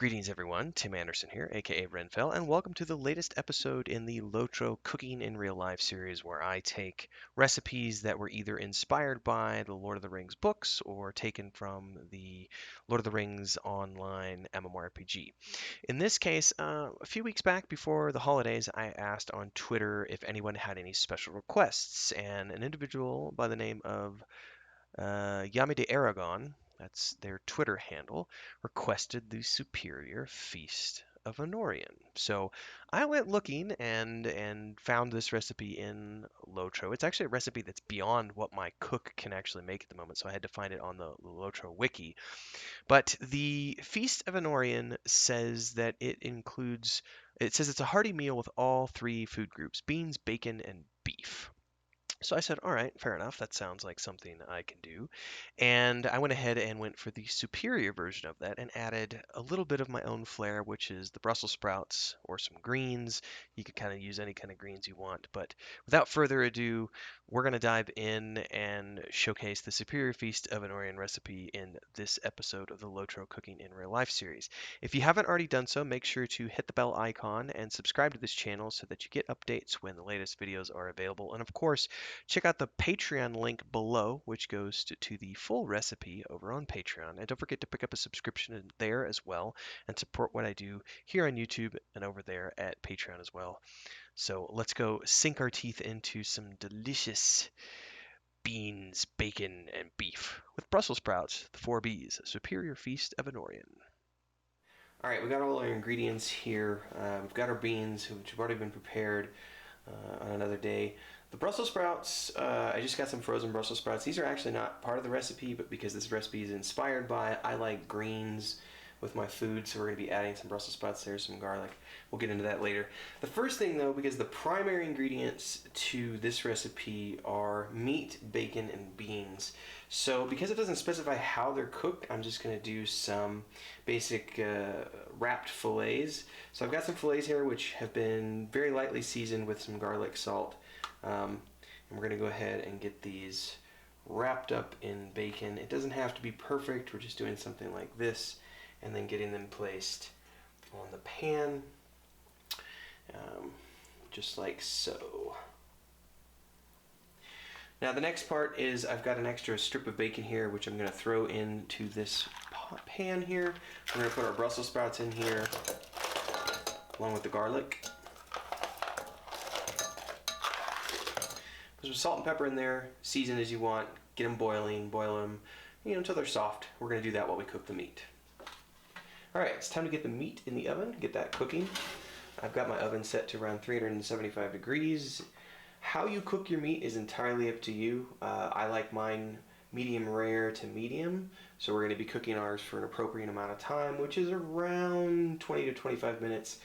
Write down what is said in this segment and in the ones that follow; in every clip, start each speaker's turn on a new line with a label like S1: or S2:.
S1: Greetings everyone, Tim Anderson here, aka Renfell, and welcome to the latest episode in the Lotro Cooking in Real Life series where I take recipes that were either inspired by the Lord of the Rings books or taken from the Lord of the Rings online MMORPG. In this case, a few weeks back before the holidays, I asked on Twitter if anyone had any special requests, and an individual by the name of Yami de Aragon, that's their Twitter handle, requested the superior feast of Anórien. So I went looking and found this recipe in Lotro. It's actually a recipe that's beyond what my cook can actually make at the moment, so I had to find it on the Lotro wiki. But the Feast of Anórien says that it says it's a hearty meal with all three food groups: beans, bacon, and beef. So I said, all right, fair enough. That sounds like something I can do. And I went ahead and went for the superior version of that and added a little bit of my own flair, which is the Brussels sprouts or some greens. You could kind of use any kind of greens you want. But without further ado, we're going to dive in and showcase the superior feast of an Orient recipe in this episode of the Lotro Cooking in Real Life series. If you haven't already done so, make sure to hit the bell icon and subscribe to this channel so that you get updates when the latest videos are available. And of course, check out the Patreon link below, which goes to the full recipe over on Patreon. And don't forget to pick up a subscription there as well and support what I do here on YouTube and over there at Patreon as well. So let's go sink our teeth into some delicious beans, bacon, and beef with Brussels sprouts, the 4Bs, a superior feast of Anórien. All right, we got all our ingredients here. We've got our beans, which have already been prepared on another day. The Brussels sprouts, I just got some frozen Brussels sprouts. These are actually not part of the recipe, but because this recipe is inspired by it, I like greens with my food, so we're going to be adding some Brussels sprouts there, some garlic. We'll get into that later. The first thing though, because the primary ingredients to this recipe are meat, bacon, and beans. So because it doesn't specify how they're cooked, I'm just going to do some basic wrapped fillets. So I've got some fillets here which have been very lightly seasoned with some garlic salt. And we're going to go ahead and get these wrapped up in bacon. It doesn't have to be perfect. We're just doing something like this and then getting them placed on the pan, just like so. Now the next part is I've got an extra strip of bacon here which I'm going to throw into this pan here. We're going to put our Brussels sprouts in here along with the garlic. There's salt and pepper in there, season as you want, get them boiling, boil them, until they're soft. We're going to do that while we cook the meat. Alright, it's time to get the meat in the oven, get that cooking. I've got my oven set to around 375 degrees. How you cook your meat is entirely up to you. I like mine medium rare to medium, so we're going to be cooking ours for an appropriate amount of time, which is around 20 to 25 minutes.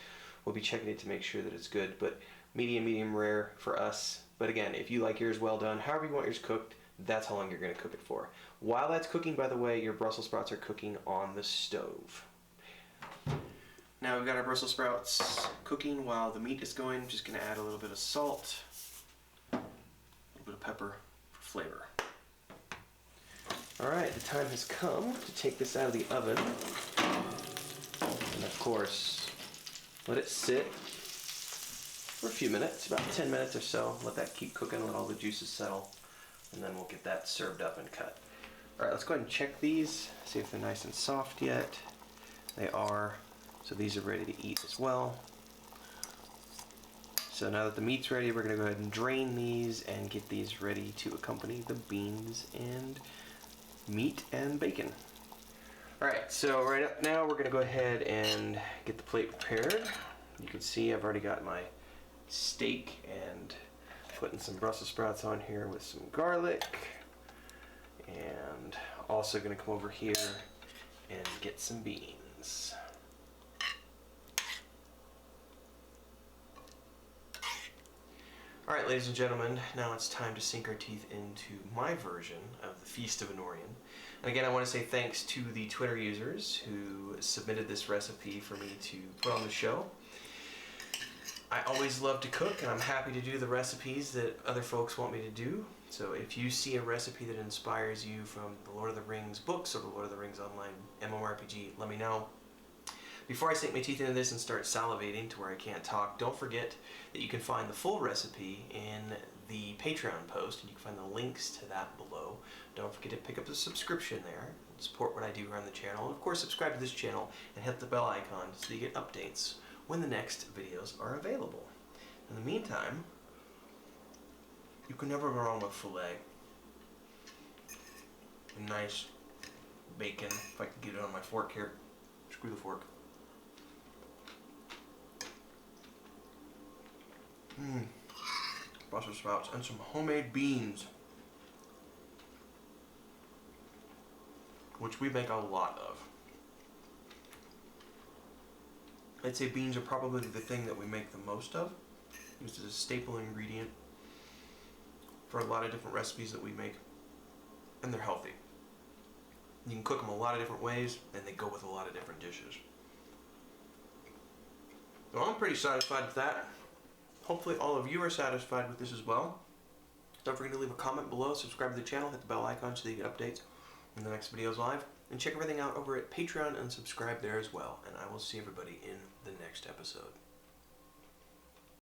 S1: We'll be checking it to make sure that it's good, but medium rare for us. But again, if you like yours well done, however you want yours cooked, that's how long you're going to cook it for. While that's cooking, by the way, your Brussels sprouts are cooking on the stove. Now we've got our Brussels sprouts cooking while the meat is going. I'm just going to add a little bit of salt, a little bit of pepper for flavor. Alright, the time has come to take this out of the oven. And of course, let it sit for a few minutes, about 10 minutes or so. Let that keep cooking, let all the juices settle, and then we'll get that served up and cut. Alright, let's go ahead and check these, see if they're nice and soft yet. They are, so these are ready to eat as well. So now that the meat's ready, we're going to go ahead and drain these and get these ready to accompany the beans and meat and bacon. Alright, so right up now we're going to go ahead and get the plate prepared. You can see I've already got my steak and putting some Brussels sprouts on here with some garlic, and also going to come over here and get some beans. Alright, ladies and gentlemen, now it's time to sink our teeth into my version of the Feast of Anórien. And again, I want to say thanks to the Twitter users who submitted this recipe for me to put on the show. I always love to cook, and I'm happy to do the recipes that other folks want me to do. So if you see a recipe that inspires you from the Lord of the Rings books or the Lord of the Rings online MMORPG, let me know. Before I sink my teeth into this and start salivating to where I can't talk, don't forget that you can find the full recipe in the Patreon post, and you can find the links to that below. Don't forget to pick up the subscription there and support what I do here on the channel. Of course, subscribe to this channel and hit the bell icon so you get updates when the next videos are available. In the meantime, you can never go wrong with filet. A nice bacon, if I can get it on my fork here. Screw the fork. Brussels sprouts and some homemade beans, which we make a lot of. I'd say beans are probably the thing that we make the most of. Used as a staple ingredient for a lot of different recipes that we make, and they're healthy. You can cook them a lot of different ways, and they go with a lot of different dishes. Well, I'm pretty satisfied with that. Hopefully all of you are satisfied with this as well. Don't forget to leave a comment below, subscribe to the channel, hit the bell icon so that you get updates when the next video is live, and check everything out over at Patreon and subscribe there as well. And I will see everybody in the next episode.